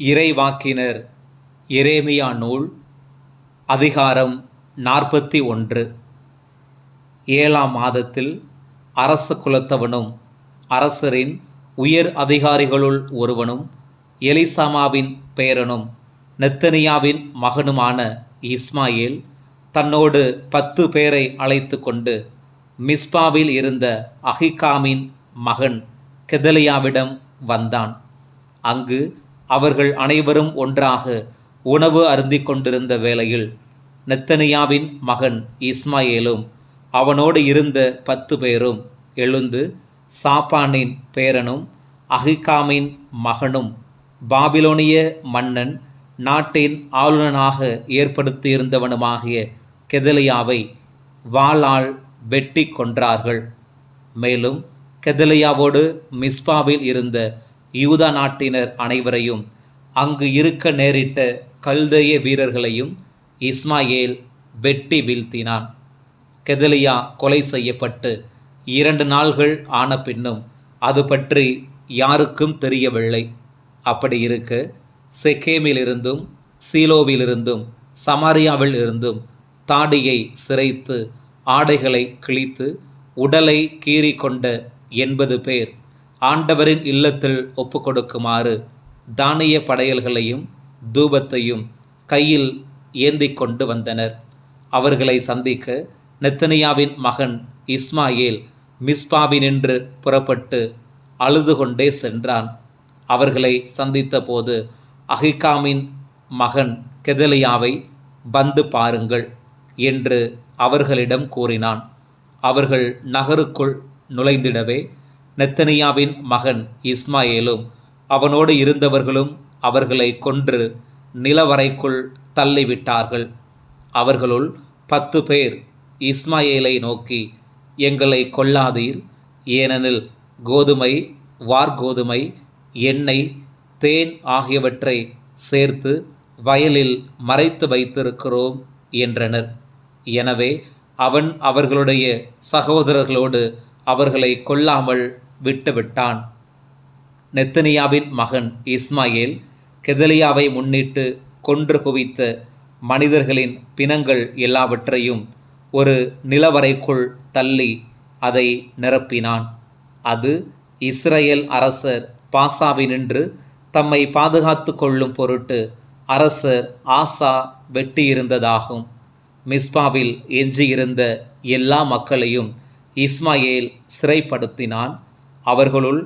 இறைவாக்கினர் எரேமியா நூல் அதிகாரம் 41. 7ஆம் மாதத்தில் அரச குலத்தவனும் அரசரின் உயர் அதிகாரிகளுள் ஒருவனும் எலிசாமாவின் பேரனும் நெத்தனியாவின் மகனுமான இஸ்மாயேல் தன்னோடு 10 பேரை அழைத்து கொண்டு மிஸ்பாவில் இருந்த அகிகாமின் மகன் கெதலியாவிடம் வந்தான். அங்கு அவர்கள் அனைவரும் ஒன்றாக உணவு அருந்திக் கொண்டிருந்த வேளையில் நெத்தனியாவின் மகன் இஸ்மாயேலும் அவனோடு இருந்த 10 பேரும் எழுந்து சாப்பானின் பேரனும் அகிகாமின் மகனும் பாபிலோனிய மன்னன் நாட்டின் ஆளுநனாக ஏற்படுத்தியிருந்தவனுமாகிய கெதலியாவை வாளால் வெட்டி கொன்றார்கள். மேலும் கெதலியாவோடு மிஸ்பாவில் இருந்த யூதா நாட்டினர் அனைவரையும் அங்கு இருக்க நேரிட்ட கல்தேய வீரர்களையும் இஸ்மாயேல் வெட்டி வீழ்த்தினான். கெதலியா கொலை செய்யப்பட்டு 2 நாள்கள் ஆன பின்னும் அது பற்றி யாருக்கும் தெரியவில்லை. அப்படி இருக்க செக்கேமிலிருந்தும் சீலோவிலிருந்தும் சமாரியாவில் இருந்தும் தாடியை சிரைத்து ஆடைகளை கிழித்து உடலை கீறிக்கொண்ட 80 பேர் ஆண்டவரின் இல்லத்தில் ஒப்புக்கொடுக்குமாறு தானிய படையல்களையும் தூபத்தையும் கையில் ஏந்தி கொண்டு வந்தனர். அவர்களை சந்திக்க நெத்தனியாவின் மகன் இஸ்மாயேல் மிஸ்பாவினின்று புறப்பட்டு அழுது கொண்டே சென்றான். அவர்களை சந்தித்த போது அகிகாமின் மகன் கெதலியாவை வந்து பாருங்கள் என்று அவர்களிடம் கூறினான். அவர்கள் நகருக்குள் நுழைந்திடவே நெத்தனியாவின் மகன் இஸ்மாயேலும் அவனோடு இருந்தவர்களும் அவர்களை கொன்று நிலவரைக்குள் தள்ளிவிட்டார்கள். அவர்களுள் 10 பேர் இஸ்மாயேலை நோக்கி, எங்களை கொல்லாதீர், ஏனெனில் கோதுமை, வார்கோதுமை, எண்ணெய், தேன் ஆகியவற்றை சேர்த்து வயலில் மறைத்து வைத்திருக்கிறோம் என்றனர். எனவே அவன் அவர்களுடைய சகோதரர்களோடு அவர்களை கொல்லாமல் விட்டுவிட்டான். நெத்தனியாவின் மகன் இஸ்மாயேல் கெதலியாவை முன்னிட்டு கொன்று குவித்த மனிதர்களின் பிணங்கள் எல்லாவற்றையும் ஒரு நிலவரைக்குள் தள்ளி அதை நிரப்பினான். அது இஸ்ரேல் அரசர் பாசாவினின்று தம்மை பாதுகாத்து கொள்ளும் பொருட்டு அரசர் ஆசா வெட்டியிருந்ததாகும். மிஸ்பாவில் எஞ்சியிருந்த எல்லா மக்களையும் இஸ்மாயேல் சிறைப்படுத்தினான். அவர்களுள்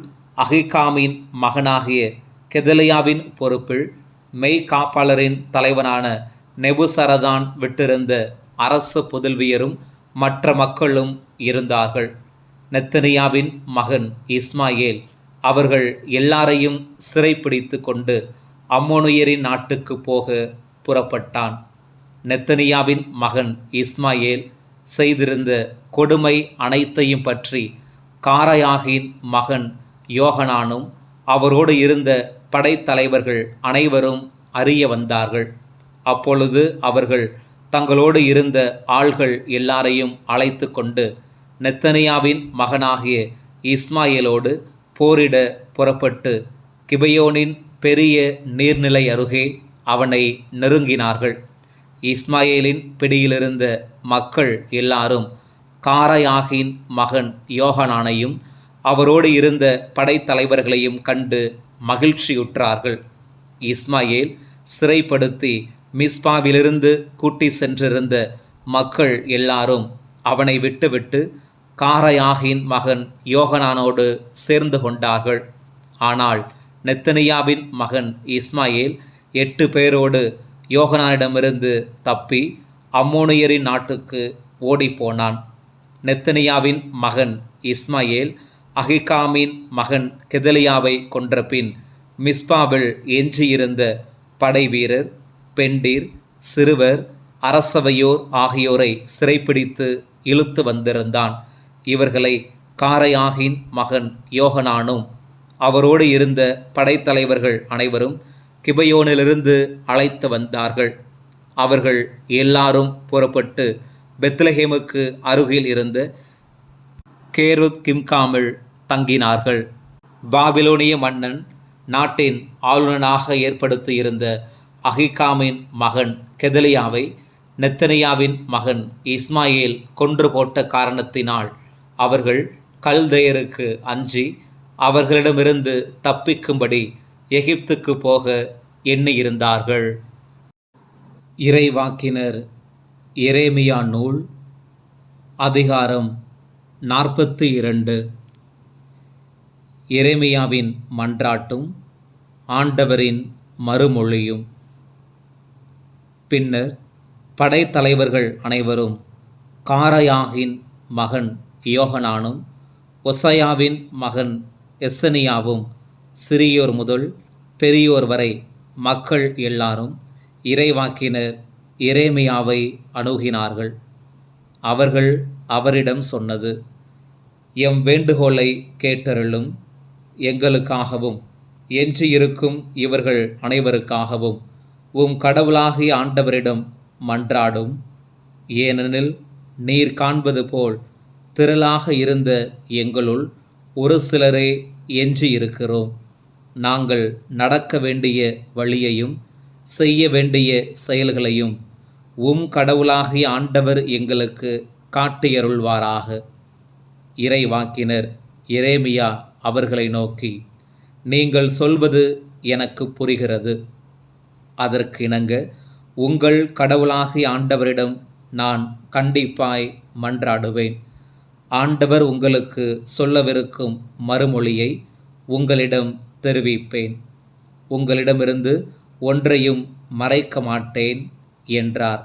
அகிகாமின் மகனாகிய கெதலியாவின் பொறுப்பில் மெய்காப்பாளரின் தலைவனான நெபுசரதான் விட்டிருந்த அரசு புதல்வியரும் மற்ற மக்களும் இருந்தார்கள். நெத்தனியாவின் மகன் இஸ்மாயேல் அவர்கள் எல்லாரையும் சிறைப்பிடித்து கொண்டு அம்மோனியரின் நாட்டுக்கு போக புறப்பட்டான். நெத்தனியாவின் மகன் இஸ்மாயேல் செய்திருந்த கொடுமை அனைத்தையும் பற்றி காராயாகின் மகன் யோகனானும் அவரோடு இருந்த படைத்தலைவர்கள் அனைவரும் அறிய வந்தார்கள். அப்பொழுது அவர்கள் தங்களோடு இருந்த ஆள்கள் எல்லாரையும் அழைத்து கொண்டு நெத்தனியாவின் மகனாகிய இஸ்மாயேலோடு போரிட புறப்பட்டு கிபெயோனின் பெரிய நீர்நிலை அருகே அவனை நெருங்கினார்கள். இஸ்மாயேலின் பிடியிலிருந்த மக்கள் எல்லாரும் காராயாகின் மகன் யோகனானையும் அவரோடு இருந்த படைத்தலைவர்களையும் கண்டு மகிழ்ச்சியுற்றார்கள். இஸ்மாயேல் சிறைப்படுத்தி மிஸ்பாவிலிருந்து கூட்டி சென்றிருந்த மக்கள் எல்லாரும் அவனை விட்டுவிட்டு காராயாகின் மகன் யோகனானோடு சேர்ந்து கொண்டார்கள். ஆனால் நெத்தனியாவின் மகன் இஸ்மாயேல் 8 பேரோடு யோகனானிடமிருந்து தப்பி அம்மோனியரின் நாட்டுக்கு ஓடிப்போனான். நெத்தனியாவின் மகன் இஸ்மாயேல் அகிகாமின் மகன் கெதலியாவை கொன்றபின் மிஸ்பாவில் எஞ்சியிருந்த படைவீரர், பெண்டீர், சிறுவர், அரசவையோர் ஆகியோரை சிறைப்பிடித்து இழுத்து வந்திருந்தான். இவர்களை காராயாகின் மகன் யோகனானும் அவரோடு இருந்த படைத்தலைவர்கள் அனைவரும் கிபெயோனிலிருந்து அழைத்து வந்தார்கள். அவர்கள் எல்லாரும் புறப்பட்டு பெத்லகேமுக்கு அருகில் இருந்த கேருத் கிம்காமில் தங்கினார்கள். பாபிலோனிய மன்னன் நாட்டின் ஆளுநனாக ஏற்படுத்தியிருந்த அகிகாமின் மகன் கெதலியாவை நெத்தனியாவின் மகன் இஸ்மாயேல் கொன்று போட்ட காரணத்தினால் அவர்கள் கல்தேயருக்கு அஞ்சி அவர்களிடமிருந்து தப்பிக்கும்படி எகிப்துக்கு போக எண்ணியிருந்தார்கள். இறைவாக்கினர் எரேமியா நூல் அதிகாரம் 42. எரேமியாவின் மன்றாட்டும் ஆண்டவரின் மறுமொழியும். பின்னர் படைத்தலைவர்கள் அனைவரும் காரையாகின் மகன் யோகனானும் ஒசையாவின் மகன் எசனியாவும் சிறியோர் முதல் பெரியோர் வரை மக்கள் எல்லாரும் இறைவாக்கினர் எரேமியாவை அணுகினார்கள். அவர்கள் அவரிடம் சொன்னது: எம் வேண்டுகோளை கேட்டருளும். எங்களுக்காகவும் எஞ்சியிருக்கும் இவர்கள் அனைவருக்காகவும் உம் கடவுளாகிய ஆண்டவரிடம் மன்றாடும். ஏனெனில் நீர் காண்பது போல் திரளாக இருந்த எங்களுள் ஒரு சிலரே எஞ்சியிருக்கிறோம். நாங்கள் நடக்க வேண்டிய வழியையும் செய்ய வேண்டிய செயல்களையும் உம் கடவுளாகிய ஆண்டவர் எங்களுக்கு காட்டியருள்வாராக. இறைவாக்கினர் எரேமியா அவர்களை நோக்கி, நீங்கள் சொல்வது எனக்கு புரிகிறது. அதற்கிணங்க உங்கள் கடவுளாகிய ஆண்டவரிடம் நான் கண்டிப்பாய் மன்றாடுவேன். ஆண்டவர் உங்களுக்கு சொல்லவிருக்கும் மறுமொழியை உங்களிடம் தெரிவிப்பேன். உங்களிடமிருந்து ஒன்றையும் மறைக்க மாட்டேன் என்றார்.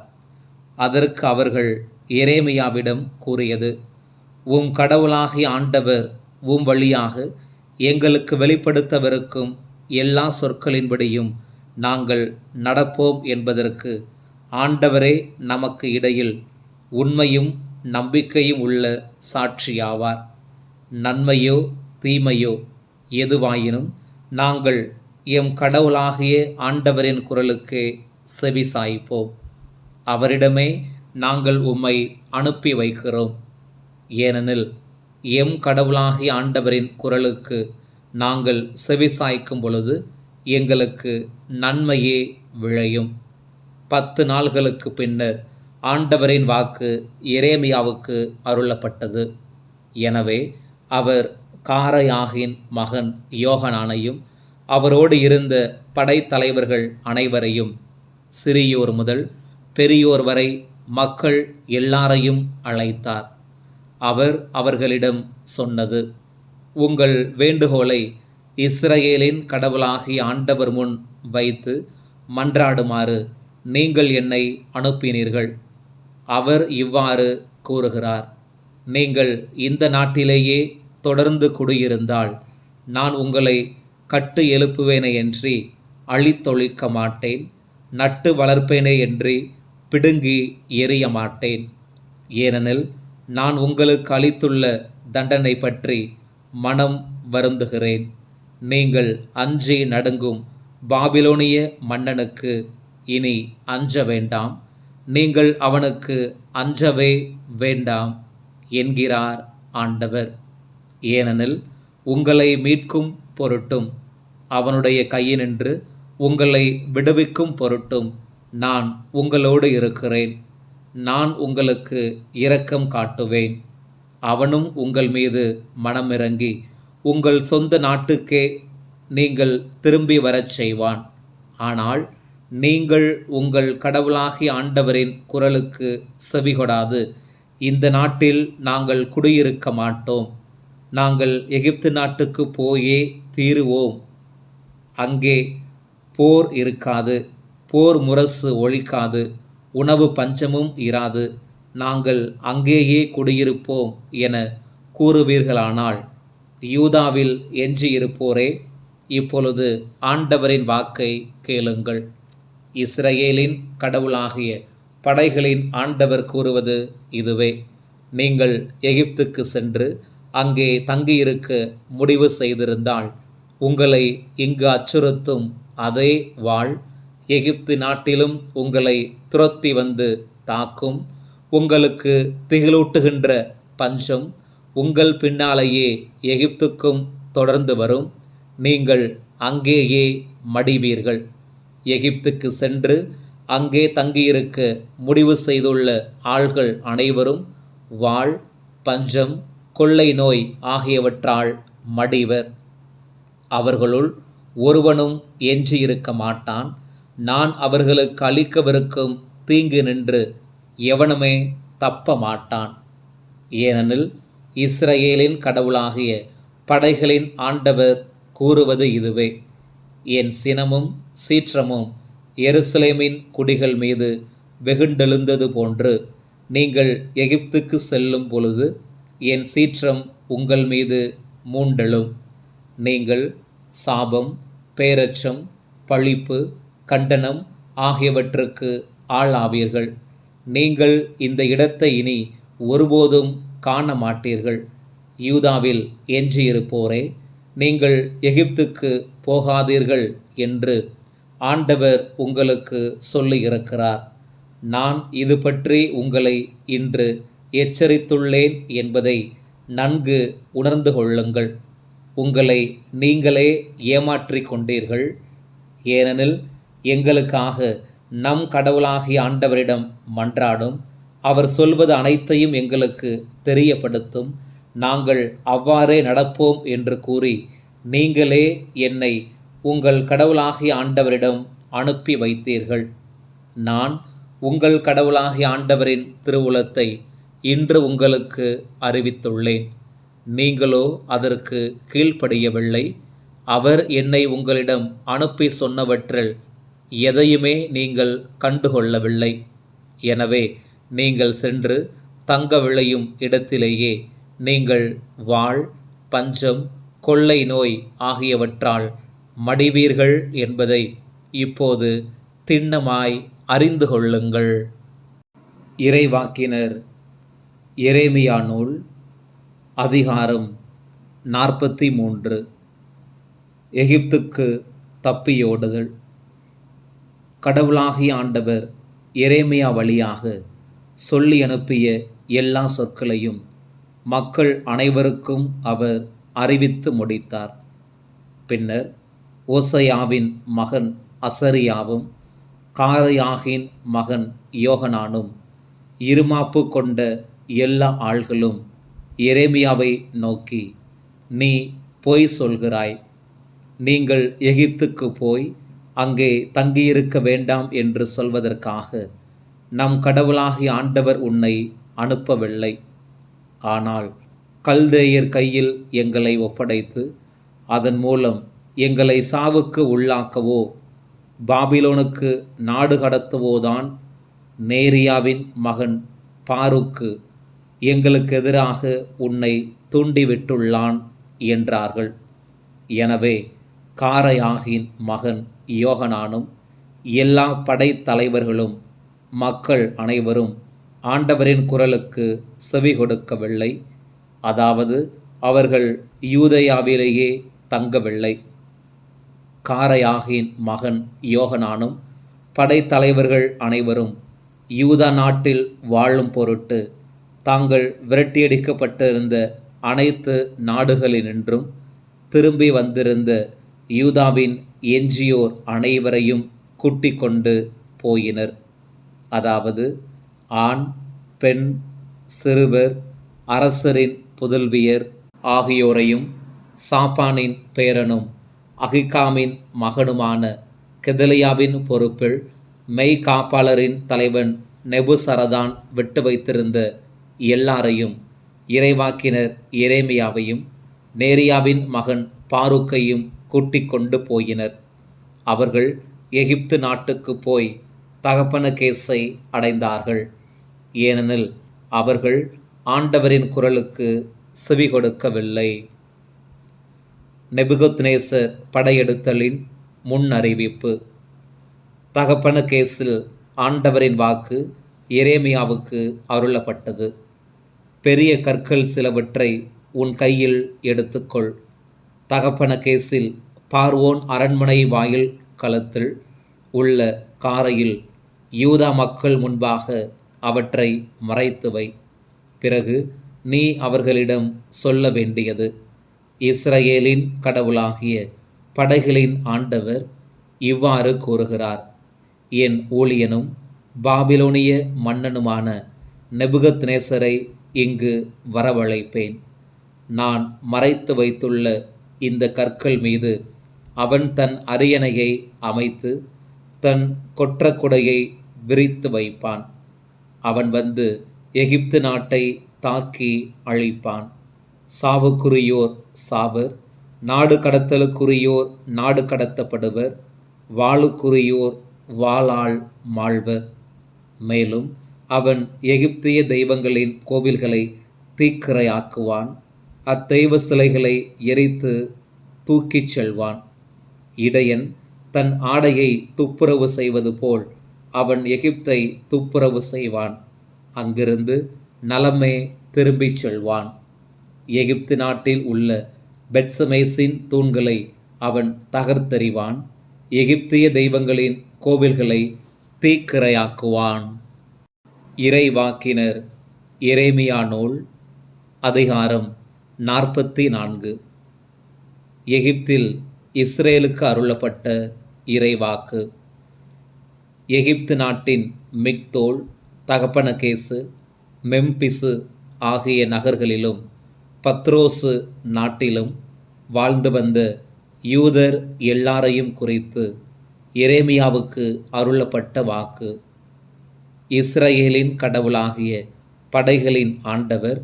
அதற்கு அவர்கள் எரேமியாவிடம் கூறியது: உம் கடவுளாகிய ஆண்டவர் உம் வழியாக எங்களுக்கு வெளிப்படுத்தவிருக்கும் எல்லா சொற்களின்படியும் நாங்கள் நடப்போம் என்பதற்கு ஆண்டவரே நமக்கு இடையில் உண்மையும் நம்பிக்கையும் உள்ள சாட்சியாவார். நன்மையோ தீமையோ எதுவாயினும் நாங்கள் எம் கடவுளாகிய ஆண்டவரின் குரலுக்கே செவி சாய்ப்போம். அவரிடமே நாங்கள் உம்மை அனுப்பி வைக்கிறோம். ஏனெனில் எம் கடவுளாகிய ஆண்டவரின் குரலுக்கு நாங்கள் செவி சாய்க்கும் பொழுது எங்களுக்கு நன்மையே விளையும். 10 நாள்களுக்கு பின்னர் ஆண்டவரின் வாக்கு எரேமியாவுக்கு அருளப்பட்டது. எனவே அவர் காரையாகின் மகன் யோகனானையும் அவரோடு இருந்த படைத்தலைவர்கள் அனைவரையும், சிறியோர் முதல் பெரியோர் வரை மக்கள் எல்லாரையும் அழைத்தார். அவர் அவர்களிடம் சொன்னது: உங்கள் வேண்டுகோளை இஸ்ரவேலின் கடவுளாகிய ஆண்டவர் முன் வைத்து மன்றாடுமாறு நீங்கள் என்னை அனுப்பினீர்கள். அவர் இவ்வாறு கூறுகிறார்: நீங்கள் இந்த நாட்டிலேயே தொடர்ந்து குடியிருந்தால் நான் உங்களை கட்டு எழுப்புவேனையன்றி அழித்தொழிக்க மாட்டேன், நட்டு வளர்ப்பேனேயன்றி பிடுங்கி எறிய மாட்டேன். ஏனெனில் நான் உங்களுக்கு அளித்துள்ள தண்டனை பற்றி மனம் வருந்துகிறேன். நீங்கள் அஞ்சி நடுங்கும் பாபிலோனிய மன்னனுக்கு இனி அஞ்ச வேண்டாம், நீங்கள் அவனுக்கு அஞ்சவே வேண்டாம் என்கிறார் ஆண்டவர். ஏனெனில் உங்களை மீட்கும் பொருட்டும் அவனுடைய கையினின்று உங்களை விடுவிக்கும் பொருட்டும் நான் உங்களோடு இருக்கிறேன். நான் உங்களுக்கு இரக்கம் காட்டுவேன். அவனும் உங்கள் மீது மனமிரங்கி உங்கள் சொந்த நாட்டுக்கே நீங்கள் திரும்பி வரச் செய்வான். ஆனால் நீங்கள் உங்கள் கடவுளாகிய ஆண்டவரின் குரலுக்கு செவிகொடாது இந்த நாட்டில் நாங்கள் குடியிருக்க மாட்டோம், நாங்கள் எகிப்து நாட்டுக்கு போயே தீருவோம், அங்கே போர் இருக்காது, போர் முரசு ஒழிக்காது, உணவு பஞ்சமும் இராது, நாங்கள் அங்கேயே குடியிருப்போம் என கூறுவீர்களானால், யூதாவில் எஞ்சியிருப்போரே, இப்பொழுது ஆண்டவரின் வாக்கை கேளுங்கள். இஸ்ரவேலின் கடவுளாகிய படைகளின் ஆண்டவர் கூறுவது இதுவே: நீங்கள் எகிப்துக்கு சென்று அங்கே தங்கியிருக்க முடிவு செய்திருந்தால் உங்களை இங்கு அச்சுறுத்தும் அதே வாள் எகிப்து நாட்டிலும் உங்களை துரத்தி வந்து தாக்கும். உங்களுக்கு திகிலூட்டுகின்ற பஞ்சம் உங்கள் பின்னாலேயே எகிப்துக்கும் தொடர்ந்து வரும். நீங்கள் அங்கேயே மடிவீர்கள். எகிப்துக்கு சென்று அங்கே தங்கியிருக்க முடிவு செய்துள்ள ஆள்கள் அனைவரும் வாள், பஞ்சம், கொள்ளை நோய் ஆகியவற்றால் மடிவர். அவர்களுள் ஒருவனும் எஞ்சியிருக்க மாட்டான். நான் அவர்களுக்கு அளிக்கவிருக்கும் தீங்கு நின்று எவனுமே தப்ப மாட்டான். ஏனெனில் இஸ்ரவேலின் கடவுளாகிய படைகளின் ஆண்டவர் கூறுவது இதுவே: என் சினமும் சீற்றமும் எருசலேமின் குடிகள் மீது வெகுண்டெழுந்தது போன்று நீங்கள் எகிப்துக்கு செல்லும் பொழுது என் சீற்றம் உங்கள் மீது மூண்டெழும். நீங்கள் சாபம், பேரச்சம், பழிப்பு, கண்டனம் ஆகியவற்றுக்கு ஆளாவீர்கள். நீங்கள் இந்த இடத்தை இனி ஒருபோதும் காண மாட்டீர்கள். யூதாவில் எஞ்சியிருப்போரே, நீங்கள் எகிப்துக்கு போகாதீர்கள் என்று ஆண்டவர் உங்களுக்கு சொல்லியிருக்கிறார். நான் இது பற்றி உங்களை இன்று எச்சரித்துள்ளேன் என்பதை நன்கு உணர்ந்து கொள்ளுங்கள். உங்களை நீங்களே ஏமாற்றிக் கொண்டீர்கள். ஏனெனில் எங்களுக்காக நம் கடவுளாகிய ஆண்டவரிடம் மன்றாடும். அவர் சொல்வது அனைத்தையும் எங்களுக்கு தெரியப்படுத்தும். நாங்கள் அவ்வாறே நடப்போம் என்று கூறி நீங்களே என்னை உங்கள் கடவுளாகிய ஆண்டவரிடம் அனுப்பி வைத்தீர்கள். நான் உங்கள் கடவுளாகிய ஆண்டவரின் திருவுளத்தை இன்று உங்களுக்கு அறிவித்துள்ளேன். நீங்களோ அதற்கு கீழ்ப்படியவில்லை. அவர் என்னை உங்களிடம் அனுப்பி சொன்னவற்றில் எதையுமே நீங்கள் கண்டுகொள்ளவில்லை. எனவே நீங்கள் சென்று தங்க விளையும் இடத்திலேயே நீங்கள் வாள், பஞ்சம், கொள்ளை நோய் ஆகியவற்றால் மடிவீர்கள் என்பதை இப்போது திண்ணமாய் அறிந்து கொள்ளுங்கள். இறைவாக்கினர் எரேமியா நூல் அதிகாரம் 43. எகிப்துக்கு தப்பியோடுதல். கடவுளாகிய ஆண்டவர் எரேமியா வழியாக சொல்லி அனுப்பிய எல்லா சொற்களையும் மக்கள் அனைவருக்கும் அவர் அறிவித்து முடித்தார். பின்னர் ஓசையாவின் மகன் அசரியாவும் காரையாகின் மகன் யோகனானும் இருமாப்பு கொண்ட எல்லா ஆள்களும் எரேமியாவை நோக்கி, நீ பொய் சொல்கிறாய். நீங்கள் எகிப்துக்கு போய் அங்கே தங்கியிருக்க வேண்டாம் என்று சொல்வதற்காக நம் கடவுளாகிய ஆண்டவர் உன்னை அனுப்பவில்லை. ஆனால் கல்தேயர் கையில் எங்களை ஒப்படைத்து அதன் மூலம் எங்களை சாவுக்கு உள்ளாக்கவோ பாபிலோனுக்கு நாடு கடத்துவோதான் நேரியாவின் மகன் பாருக்கு எங்களுக்கு எதிராக உன்னை தூண்டிவிட்டுள்ளான் என்றார்கள். எனவே காரையாகின் மகன் யோகனானும் எல்லா படைத்தலைவர்களும் மக்கள் அனைவரும் ஆண்டவரின் குரலுக்கு செவி கொடுக்கவில்லை. அதாவது அவர்கள் யூதேயாவிலேயே தங்கவில்லை. காரையாகின் மகன் யோகனானும் படைத்தலைவர்கள் அனைவரும் யூதா நாட்டில் வாழும் பொருட்டு தாங்கள் விரட்டியடிக்கப்பட்டிருந்த அனைத்து நாடுகளினின்றும் திரும்பி வந்திருந்த யூதாவின் எஞ்சியோர் அனைவரையும் கூட்டிக் கொண்டு போயினர். அதாவது ஆண், பெண், சிறுவர், அரசரின் புதல்வியர் ஆகியோரையும் சாப்பானின் பேரனும் அகிகாமின் மகனுமான கெதலியாவின் பொறுப்பில் மெய்காப்பாளரின் தலைவன் நெபுசரதான் விட்டு வைத்திருந்த எல்லாரையும், இறைவாக்கினர் எரேமியாவையும் நேரியாவின் மகன் பாருக்கையும் கூட்டிக் கொண்டு போயினர். அவர்கள் எகிப்து நாட்டுக்கு போய் தகப்பனகேசை அடைந்தார்கள். ஏனெனில் அவர்கள் ஆண்டவரின் குரலுக்கு செவி கொடுக்கவில்லை. நெபுகத்நேசர் படையெடுத்தலின் முன் அறிவிப்பு. தகப்பனகேசில் ஆண்டவரின் வாக்கு எரேமியாவுக்கு அருளப்பட்டது. பெரிய கற்கள் சிலவற்றை உன் கையில் எடுத்துக்கொள். தகப்பனகேசில் பார்வோன் அரண்மனை வாயில் களத்தில் உள்ள காரையில் யூதா மக்கள் முன்பாக அவற்றை மறைத்து வை. பிறகு நீ அவர்களிடம் சொல்ல வேண்டியது: இஸ்ரவேலின் கடவுளாகிய படைகளின் ஆண்டவர் இவ்வாறு கூறுகிறார்: என் ஊழியனும் பாபிலோனிய மன்னனுமான நெபுகத்நேசரை இங்கு வரவழைப்பேன். நான் மறைத்து வைத்துள்ள இந்த கற்கள் மீது அவன் தன் அரியணையை அமைத்து தன் கொற்றக்குடையை விரித்து வைப்பான். அவன் வந்து எகிப்து நாட்டை தாக்கி அழிப்பான். சாவுக்குரியோர் சாவர், நாடு கடத்தலுக்குரியோர் நாடு கடத்தப்படுவர், வாளுக்குரியோர் வாளால் மாழ்வர். மேலும் அவன் எகிப்திய தெய்வங்களின் கோவில்களை தீக்கிரையாக்குவான். அத்தெய்வ சிலைகளை எரித்து தூக்கிச் செல்வான். இடையன் தன் ஆடையை துப்புரவு செய்வது போல் அவன் எகிப்தை துப்புரவு செய்வான். அங்கிருந்து நலமே திரும்பிச் செல்வான். எகிப்து நாட்டில் உள்ள பெத்சமேசின் தூண்களை அவன் தகர்த்தெறிவான். எகிப்திய தெய்வங்களின் கோவில்களை தீக்கிரையாக்குவான். இறைவாக்கினர் எரேமியா நூல், அதிகாரம் 44. எகிப்தில் இஸ்ரேலுக்கு அருளப்பட்ட இறைவாக்கு. எகிப்து நாட்டின் மிக்தோல், தகப்பனகேசு, மெம்பிசு ஆகிய நகர்களிலும் பத்ரோசு நாட்டிலும் வாழ்ந்து வந்த யூதர் எல்லாரையும் குறித்து எரேமியாவுக்கு அருளப்பட்ட வாக்கு. இஸ்ரவேலின் கடவுளாகிய படைகளின் ஆண்டவர்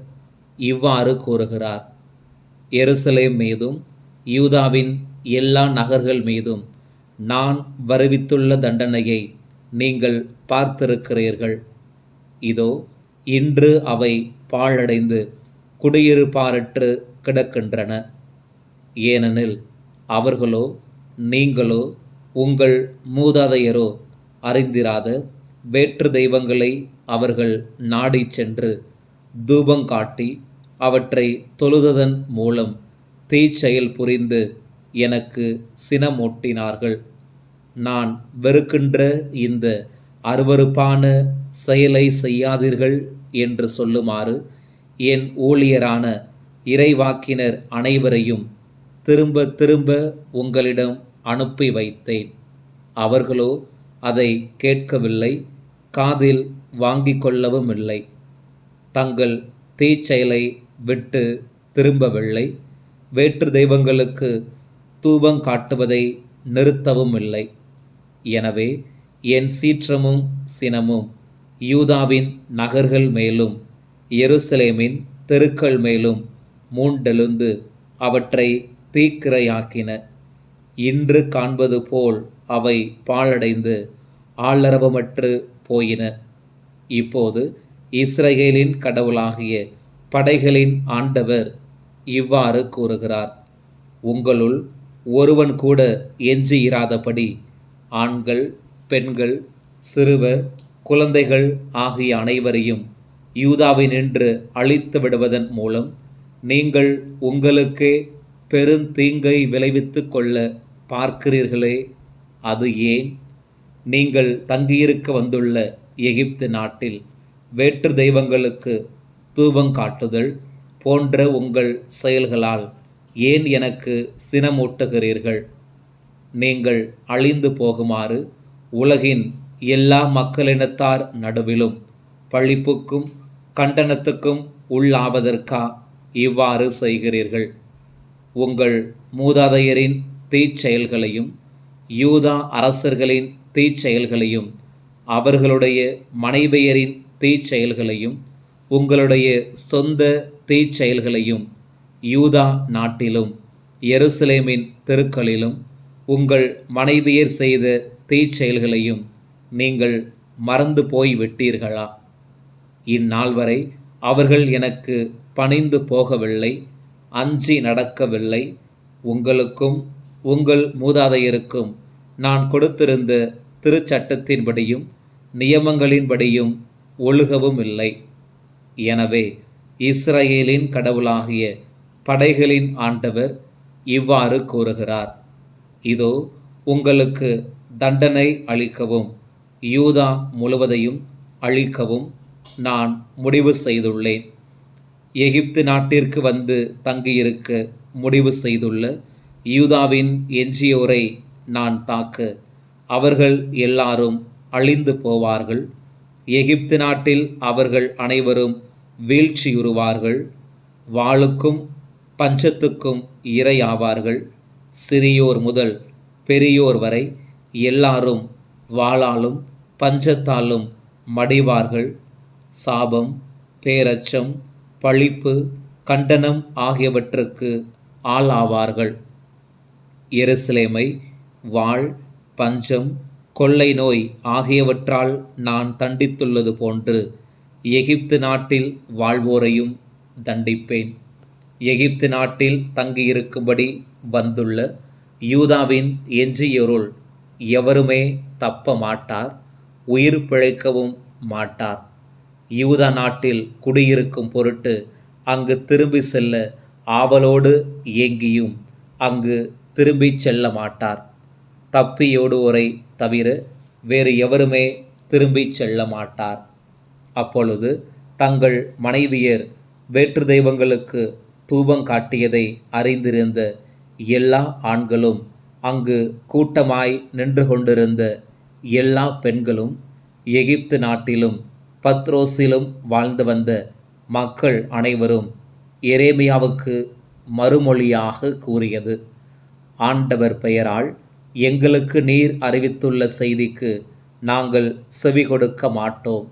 இவ்வாறு கூறுகிறார்: எருசலேம் மீதும் யூதாவின் எல்லா நகர்கள் மீதும் நான் வருவித்துள்ள தண்டனையை நீங்கள் பார்த்திருக்கிறீர்கள். இதோ, இன்று அவை பாழடைந்து குடியிருப்பாரற்று கிடக்கின்றன. ஏனெனில் அவர்களோ நீங்களோ உங்கள் மூதாதையரோ அறிந்திராத வேற்று தெய்வங்களை அவர்கள் நாடிச் சென்று தூபங்காட்டி அவற்றை தொழுததன் மூலம் தீச்செயல் புரிந்து எனக்கு சினமூட்டினார்கள். நான் வெறுக்கின்ற இந்த அருவருப்பான செயலை செய்யாதீர்கள் என்று சொல்லுமாறு என் ஊழியரான இறைவாக்கினர் அனைவரையும் திரும்ப திரும்ப உங்களிடம் அனுப்பி வைத்தேன். அவர்களோ அதை கேட்கவில்லை, காதில் வாங்கிக் கொள்ளவும் இல்லை. தங்கள் தீச்செயலை விட்டு திரும்பவில்லை, வேற்று தெய்வங்களுக்கு தூபங்காட்டுவதை நிறுத்தவும் இல்லை. எனவே என் சீற்றமும் சினமும் யூதாவின் நகர்கள் மேலும் எருசலேமின் தெருக்கள் மேலும் மூண்டெழுந்து அவற்றை தீக்கிரையாக்கின. இன்று காண்பது போல் அவை பாழடைந்து ஆளரவமற்று போயின. இப்போது இஸ்ரவேலின் கடவுளாகிய படைகளின் ஆண்டவர் இவ்வாறு கூறுகிறார்: உங்களுள் ஒருவன் கூட எஞ்சியிராதபடி ஆண்கள், பெண்கள், சிறுவர், குழந்தைகள் ஆகிய அனைவரையும் யூதாவினின்று அழித்து விடுவதன் மூலம் நீங்கள் உங்களுக்கே பெருந்தீங்கை விளைவித்து கொள்ள பார்க்கிறீர்களே, அது ஏன்? நீங்கள் தங்கியிருக்க வந்துள்ள எகிப்து நாட்டில் வேற்று தெய்வங்களுக்கு தூபங்காட்டுதல் போன்ற உங்கள் செயல்களால் ஏன் எனக்கு சினமூட்டுகிறீர்கள்? நீங்கள் அழிந்து போகுமாறு உலகின் எல்லா மக்களினத்தார் நடுவிலும் பழிப்புக்கும் கண்டனத்துக்கும் உள்ளாவதற்கா இவ்வாறு செய்கிறீர்கள்? உங்கள் மூதாதையரின் தீச்செயல்களையும் யூதா அரசர்களின் தீச்செயல்களையும் அவர்களுடைய மனைவியரின் தீச்செயல்களையும் உங்களுடைய சொந்த தீச்செயல்களையும் யூதா நாட்டிலும் எருசலேமின் தெருக்களிலும் உங்கள் மனைவியர் செய்த தீச்செயல்களையும் நீங்கள் மறந்து போய் விட்டீர்களா? இந்நாள் வரை அவர்கள் எனக்கு பணிந்து போகவில்லை, அஞ்சி நடக்கவில்லை. உங்களுக்கும் உங்கள் மூதாதையருக்கும் நான் கொடுத்திருந்த திருச்சட்டத்தின்படியும் நியமங்களின்படியும் ஒழுகவும் இல்லை. எனவே இஸ்ரவேலின் கடவுளாகிய படைகளின் ஆண்டவர் இவ்வாறு கூறுகிறார்: இதோ, உங்களுக்கு தண்டனை அளிக்கவும் யூதா முழுவதையும் அழிக்கவும் நான் முடிவு செய்துள்ளேன். எகிப்து நாட்டிற்கு வந்து தங்கியிருக்க முடிவு செய்துள்ள யூதாவின் எஞ்சியோரை நான் தாக்க அவர்கள் எல்லாரும் அழிந்து போவார்கள். எகிப்து நாட்டில் அவர்கள் அனைவரும் வீழ்ச்சியுறுவார்கள். வாளுக்கும் பஞ்சத்துக்கும் இரையாவார்கள். சிறியோர் முதல் பெரியோர் வரை எல்லாரும் வாளாலும் பஞ்சத்தாலும் மடிவார்கள். சாபம், பேரச்சம், பழிப்பு, கண்டனம் ஆகியவற்றுக்கு ஆளாவார்கள். எருசலேமை வாள், பஞ்சம், கொள்ளை நோய் ஆகியவற்றால் நான் தண்டித்துள்ளது போன்று எகிப்து நாட்டில் வாழ்வோரையும் தண்டிப்பேன். எகிப்து நாட்டில் தங்கியிருக்கும்படி வந்துள்ள யூதாவின் எஞ்சியோருள் எவருமே தப்ப மாட்டார், உயிர் பிழைக்கவும் மாட்டார். யூதா நாட்டில் குடியிருக்கும் பொருட்டு அங்கு திரும்பி செல்ல ஆவலோடு ஏங்கியும் அங்கு திரும்பிச் செல்ல மாட்டார். தப்பியோடுவோரை தவிர வேறு எவருமே திரும்பிச் செல்ல மாட்டார். அப்பொழுது தங்கள் மனைவியர் வேற்று தெய்வங்களுக்கு தூபம் காட்டியதை அறிந்திருந்த எல்லா ஆண்களும் அங்கு கூட்டமாய் நின்று கொண்டிருந்த எல்லா பெண்களும் எகிப்து நாட்டிலும் பத்ரோசிலும் வாழ்ந்து வந்த மக்கள் அனைவரும் எரேமியாவுக்கு மறுமொழியாக கூறியது: ஆண்டவர் பெயரால் எங்களுக்கு நீர் அறிவித்துள்ள செய்திக்கு நாங்கள் செவி கொடுக்க மாட்டோம்.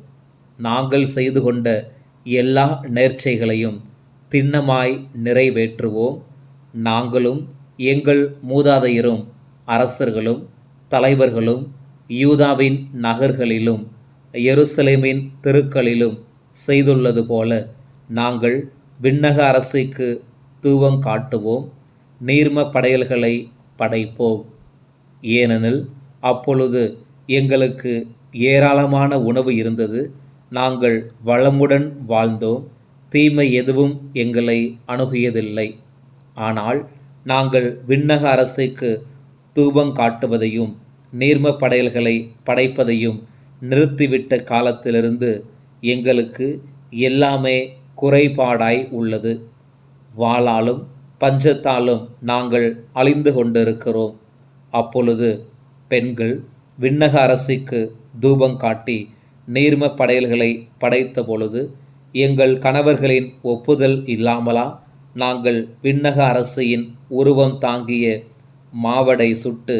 நாங்கள் செய்து கொண்ட எல்லா நேர்ச்சைகளையும் திண்ணமாய் நிறைவேற்றுவோம். நாங்களும் எங்கள் மூதாதையரும் அரசர்களும் தலைவர்களும் யூதாவின் நகர்களிலும் எருசலேமின் தெருக்களிலும் செய்துள்ளது போல நாங்கள் விண்ணக அரசிக்கு தூபம் காட்டுவோம், நீர்ம படையல்களை படைப்போம். ஏனெனில் அப்பொழுது எங்களுக்கு ஏராளமான உணவு இருந்தது, நாங்கள் வளமுடன் வாழ்ந்தோம், தீமை எதுவும் எங்களை அணுகியதில்லை. ஆனால் நாங்கள் விண்ணக அரசிக்கு தூபம் காட்டுவதையும் நீர்ம படையல்களை படைப்பதையும் நிறுத்திவிட்ட காலத்திலிருந்து எங்களுக்கு எல்லாமே குறைபாடாய் உள்ளது. வாளாலும் பஞ்சத்தாலும் நாங்கள் அழிந்து கொண்டிருக்கிறோம். அப்பொழுது பெண்கள் விண்ணக அரசிக்கு தூபம் காட்டி நீர்ம படையல்களை படைத்த பொழுது எங்கள் கணவர்களின் ஒப்புதல் இல்லாமலா நாங்கள் விண்ணக அரசியின் உருவம் தாங்கிய மாவடை சுட்டு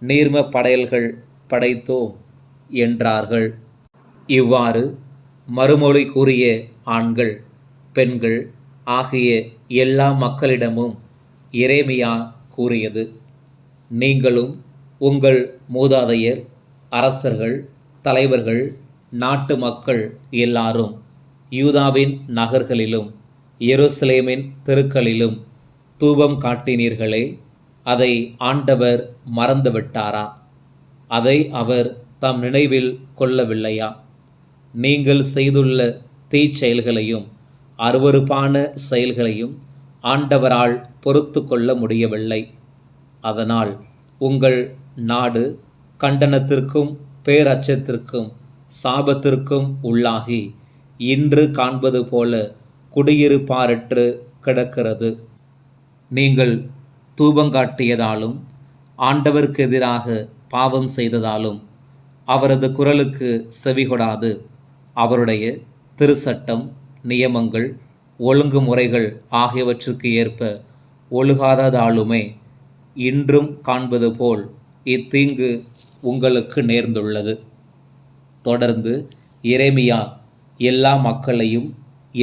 நீர்ம படையல்கள் படைத்தோம் என்றார்கள். இவ்வாறு மறுமொழி கூறிய ஆண்கள், பெண்கள் ஆகிய எல்லா மக்களிடமும் எரேமியா கூறியது: நீங்களும் உங்கள் மூதாதையர், அரசர்கள், தலைவர்கள், நாட்டு மக்கள் எல்லாரும் யூதாவின் நகர்களிலும் எருசலேமின் தெருக்களிலும் தூபம் காட்டினீர்களே, அதை ஆண்டவர் மறந்துவிட்டாரா? அதை அவர் தம் நினைவில் கொள்ளவில்லையா? நீங்கள் செய்துள்ள தீச்செயல்களையும் அருவருப்பான செயல்களையும் ஆண்டவரால் பொறுத்து கொள்ள முடியவில்லை. அதனால் உங்கள் நாடு கண்டனத்திற்கும் பேரச்சத்திற்கும் சாபத்திற்கும் உள்ளாகி இன்று காண்பது போல குடியிருப்பாரற்று கிடக்கிறது. நீங்கள் தூபங்காட்டியதாலும் ஆண்டவருக்கு எதிராக பாவம் செய்ததாலும் அவரது குரலுக்கு செவிகொடாது அவருடைய திருச்சட்டம், நியமங்கள், ஒழுங்குமுறைகள் ஆகியவற்றுக்கு ஏற்ப ஒழுகாததாலுமே இன்றும் காண்பது போல் இத்தீங்கு உங்களுக்கு நேர்ந்துள்ளது. தொடர்ந்து எரேமியா எல்லா மக்களையும்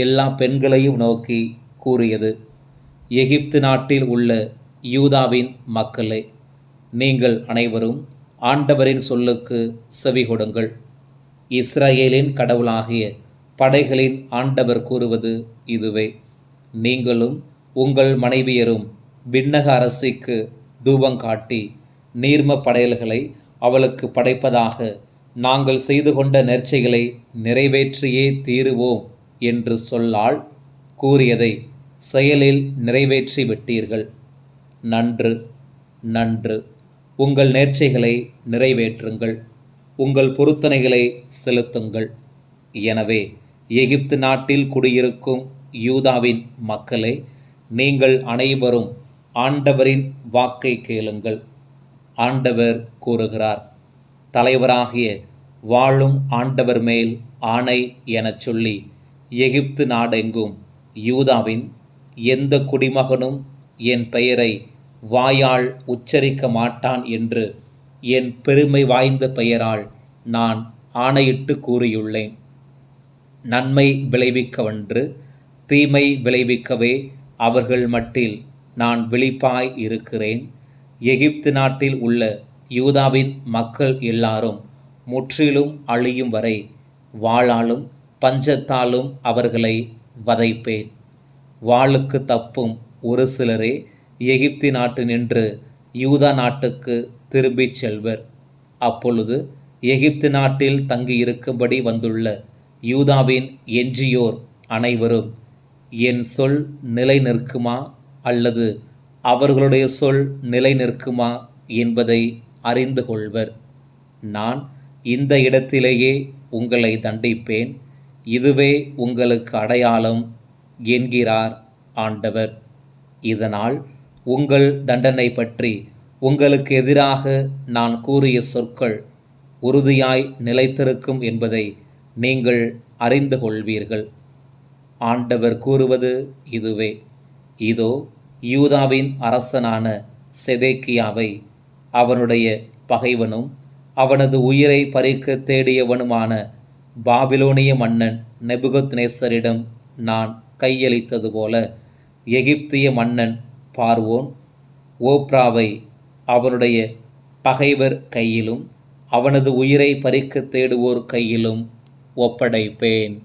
எல்லா பெண்களையும் நோக்கி கூறியது: எகிப்து நாட்டில் உள்ள யூதாவின் மக்களே, நீங்கள் அனைவரும் ஆண்டவரின் சொல்லுக்கு செவிகொடுங்கள். இஸ்ரவேலின் கடவுளாகிய படைகளின் ஆண்டவர் கூறுவது இதுவே: நீங்களும் உங்கள் மனைவியரும் விண்ணக அரசிக்கு தூபங்காட்டி நீர்ம படையல்களை அவளுக்கு படைப்பதாக நாங்கள் செய்து கொண்ட நேர்ச்சைகளை நிறைவேற்றியே தீருவோம் என்று சொல்லால் கூறியதை செயலில் நிறைவேற்றி விட்டீர்கள். நன்று, நன்று. உங்கள் நேர்ச்சைகளை நிறைவேற்றுங்கள், உங்கள் பொருத்தனைகளை செலுத்துங்கள். எனவே எகிப்து நாட்டில் குடியிருக்கும் யூதாவின் மக்களே, நீங்கள் அனைவரும் ஆண்டவரின் வாக்கை கேளுங்கள். ஆண்டவர் கூறுகிறார், தலைவராகிய வாழும் ஆண்டவர் மேல் ஆணை எனச் சொல்லி எகிப்து நாடெங்கும் யூதாவின் எந்த குடிமகனும் என் பெயரை வாயால் உச்சரிக்க மாட்டான் என்று என் பெருமை வாய்ந்த பெயரால் நான் ஆணையிட்டு கூறியுள்ளேன். நன்மை விளைவிக்கவன்று தீமை விளைவிக்கவே அவர்கள் மட்டில் நான் விழிப்பாய் இருக்கிறேன். எகிப்து நாட்டில் உள்ள யூதாவின் மக்கள் எல்லாரும் முற்றிலும் அழியும் வரை வாளாலும் பஞ்சத்தாலும் அவர்களை வதைப்பேன். வாளுக்கு தப்பும் ஒரு சிலரே எகிப்து நாட்டு நின்று யூதா நாட்டுக்கு திரும்பிச் செல்வர். அப்பொழுது எகிப்து நாட்டில் தங்கியிருக்கும்படி வந்துள்ள யூதாவின் எஞ்சியோர் அனைவரும் என் சொல் நிலை நிற்குமா அல்லது அவர்களுடைய சொல் நிலை நிற்குமா என்பதை அறிந்து கொள்வர். நான் இந்த இடத்திலேயே உங்களை தண்டிப்பேன். இதுவே உங்களுக்கு அடையாளம் என்கிறார் ஆண்டவர். இதனால் உங்கள் தண்டனை பற்றி உங்களுக்கு எதிராக நான் கூறிய சொற்கள் உறுதியாய் நிலைத்திருக்கும் என்பதை நீங்கள் அறிந்து கொள்வீர்கள். ஆண்டவர் கூறுவது இதுவே. இதோ யூதாவின் அரசனான செதேக்கியாவை அவனுடைய பகைவனும் அவனது உயிரை பறிக்க தேடியவனுமான பாபிலோனிய மன்னன் நெபுகத்நேசரிடம் நான் கையளித்தது போல எகிப்திய மன்னன் பார்வோன் ஓப்ராவை அவனுடைய பகைவர் கையிலும் அவனது உயிரை பறிக்க தேடுவோர் கையிலும் ஒப்படைப்பேன்.